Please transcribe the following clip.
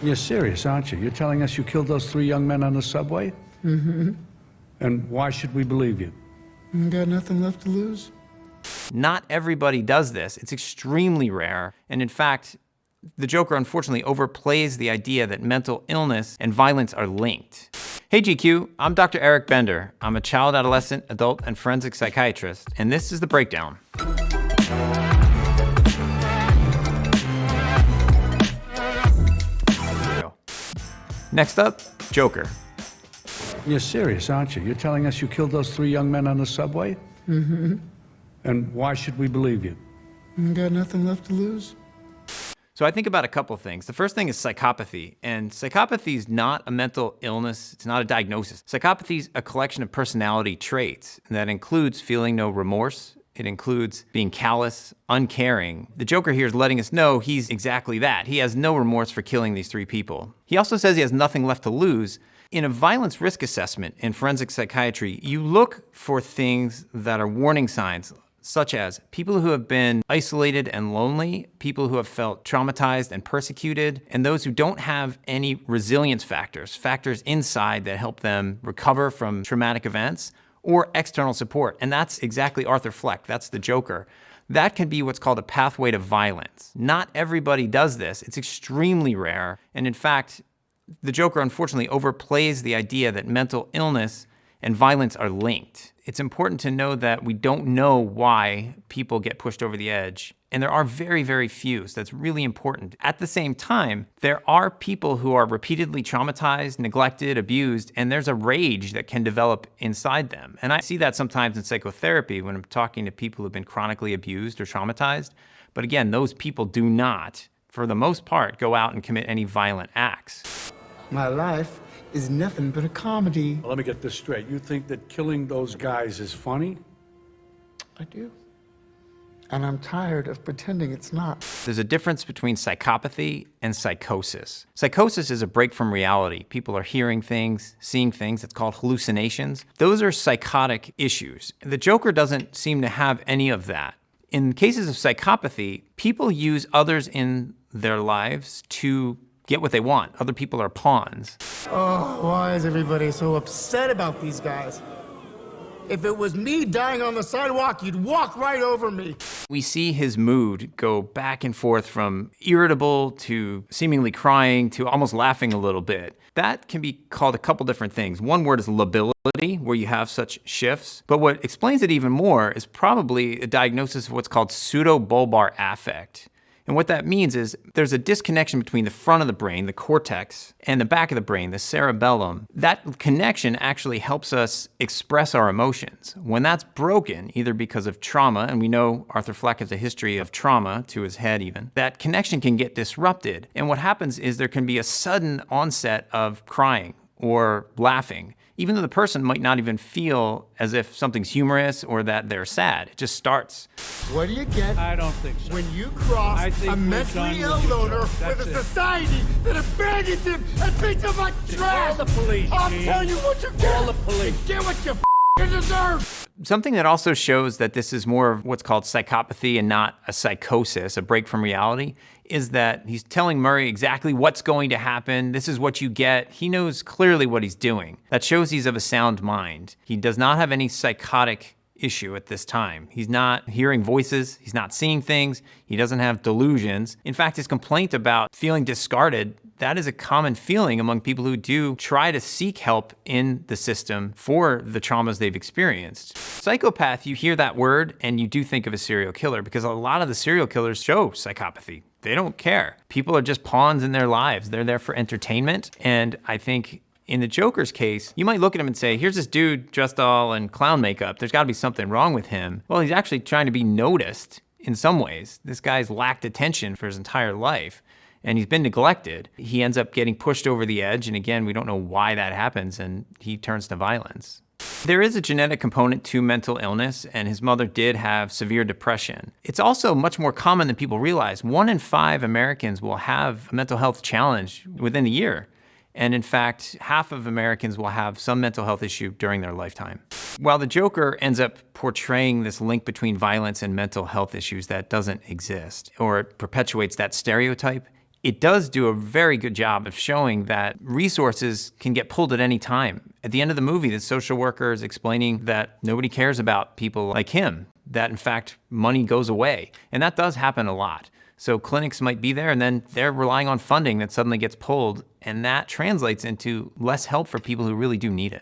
You're serious, aren't you? You're telling us you killed those 3 young men on the subway? Mm-hmm. And why should we believe you? You got nothing left to lose? Not everybody does this. It's extremely rare. And in fact, the Joker unfortunately overplays the idea that mental illness and violence are linked. Hey GQ, I'm Dr. Erik Bender. I'm a child, adolescent, adult, and forensic psychiatrist, and this is The Breakdown. Next up, Joker. You're serious, aren't you? You're telling us you killed those 3 young men on the subway? Mm-hmm. And why should we believe you? You got nothing left to lose? So I think about a couple things. The first thing is psychopathy. And psychopathy is not a mental illness. It's not a diagnosis. Psychopathy is a collection of personality traits that includes feeling no remorse. It includes being callous, uncaring. The Joker here is letting us know he's exactly that. He has no remorse for killing these 3 people. He also says he has nothing left to lose. In a violence risk assessment in forensic psychiatry, you look for things that are warning signs, such as people who have been isolated and lonely, people who have felt traumatized and persecuted, and those who don't have any resilience factors inside that help them recover from traumatic events, or external support. And that's exactly Arthur Fleck, that's the Joker. That can be what's called a pathway to violence. Not everybody does this. It's extremely rare. And in fact, the Joker unfortunately overplays the idea that mental illness and violence are linked. It's important to know that we don't know why people get pushed over the edge, and there are very, very few, so that's really important. At the same time, there are people who are repeatedly traumatized, neglected, abused, and there's a rage that can develop inside them. And I see that sometimes in psychotherapy when I'm talking to people who've been chronically abused or traumatized. But again, those people do not, for the most part, go out and commit any violent acts. My life is nothing but a comedy. Well, let me get this straight. You think that killing those guys is funny? I do. And I'm tired of pretending it's not. There's a difference between psychopathy and psychosis. Psychosis is a break from reality. People are hearing things, seeing things. It's called hallucinations. Those are psychotic issues. The Joker doesn't seem to have any of that. In cases of psychopathy, people use others in their lives to get what they want. Other people are pawns. Oh, why is everybody so upset about these guys? If it was me dying on the sidewalk, you'd walk right over me. We see his mood go back and forth from irritable to seemingly crying to almost laughing a little bit. That can be called a couple different things. One word is lability, where you have such shifts. But what explains it even more is probably a diagnosis of what's called pseudobulbar affect. And what that means is there's a disconnection between the front of the brain, the cortex, and the back of the brain, the cerebellum. That connection actually helps us express our emotions. When that's broken, either because of trauma, and we know Arthur Fleck has a history of trauma to his head even, that connection can get disrupted. And what happens is there can be a sudden onset of crying or laughing, even though the person might not even feel as if something's humorous or that they're sad. It just starts. What do you get? I don't think so. When you cross a mentally ill loner with a society that abandons him and beats him like trash. Call the police, I'll Gene. tell you what you get. Call the police. Get what you deserve. Something that also shows that this is more of what's called psychopathy and not a psychosis, a break from reality, is that he's telling Murray exactly what's going to happen. This is what you get. He knows clearly what he's doing. That shows he's of a sound mind. He does not have any psychotic issue at this time. He's not hearing voices. He's not seeing things. He doesn't have delusions. In fact, his complaint about feeling discarded, that is a common feeling among people who do try to seek help in the system for the traumas they've experienced. Psychopath, you hear that word and you do think of a serial killer because a lot of the serial killers show psychopathy. They don't care. People are just pawns in their lives. They're there for entertainment. And I think in the Joker's case, you might look at him and say, here's this dude dressed all in clown makeup. There's gotta be something wrong with him. Well, he's actually trying to be noticed in some ways. This guy's lacked attention for his entire life. And he's been neglected. He ends up getting pushed over the edge. And again, we don't know why that happens. And he turns to violence. There is a genetic component to mental illness, and his mother did have severe depression. It's also much more common than people realize. 1 in 5 Americans will have a mental health challenge within a year. And in fact, half of Americans will have some mental health issue during their lifetime. While the Joker ends up portraying this link between violence and mental health issues that doesn't exist, or it perpetuates that stereotype, it does do a very good job of showing that resources can get pulled at any time. At the end of the movie, the social worker is explaining that nobody cares about people like him, that in fact, money goes away. And that does happen a lot. So clinics might be there and then they're relying on funding that suddenly gets pulled, and that translates into less help for people who really do need it.